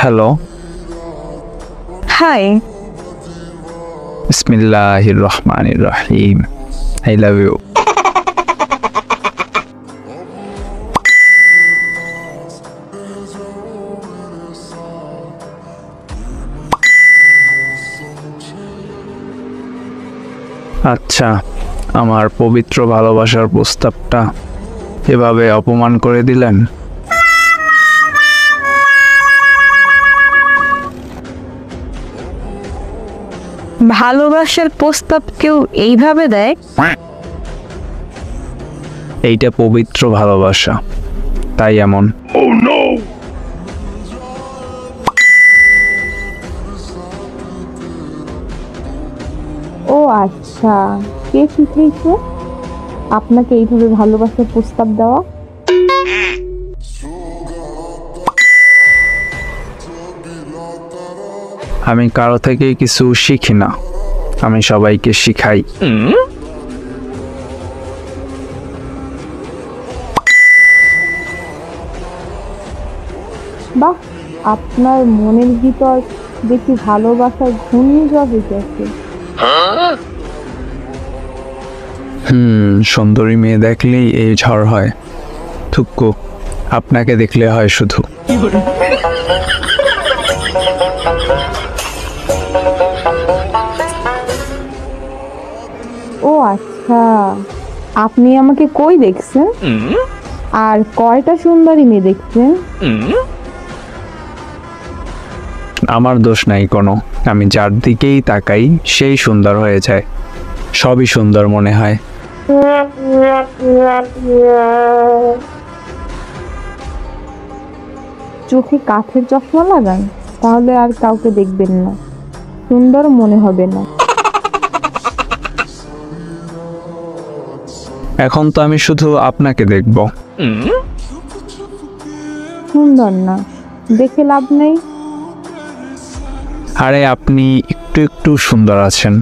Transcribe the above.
Hello. High. বিসমিল্লাহির রহমানির রহিম। I love you. আচ্ছা, আমার পবিত্র ভালোবাসার প্রস্তাবটা এভাবে অপমান করে দিলেন। ভালোবাসার প্রস্তাব কেউ এইভাবে দেয়? এইটা পবিত্র ভালোবাসা, তাই এমন। ও আচ্ছা, কে শিখিয়েছে আপনাকে এইভাবে ভালোবাসার প্রস্তাব দেওয়া? আমি কারো থেকে কিছু শিখি না, আমি সবাইকে শিখাই। বাহ, আপনার মনের ভিতর দেখি ভালোবাসার ঘূর্ণিঝড় হইতেছে। সুন্দরী মেয়ে দেখলেই এই ঝড় হয়। থুক্কু, আপনাকে দেখলে হয় শুধু। ও আচ্ছা, আপনি আমাকে কই দেখছেন আর কয়টা সুন্দরী মেয়ে দেখছেন? আমার দোষ নাই কোনো, আমি যার দিকেই তাকাই সেই সুন্দর হয়ে যায়, সবই সুন্দর মনে হয়। চোখে কাঠের চশমা লাগান, তাহলে আর কাউকে দেখবেন না, সুন্দর মনে হবে না। এখন তো আমি শুধু আপনাকে দেখব। সুন্দর না, দেখে লাভ নেই। আরে আপনি একটু একটু সুন্দর আছেন।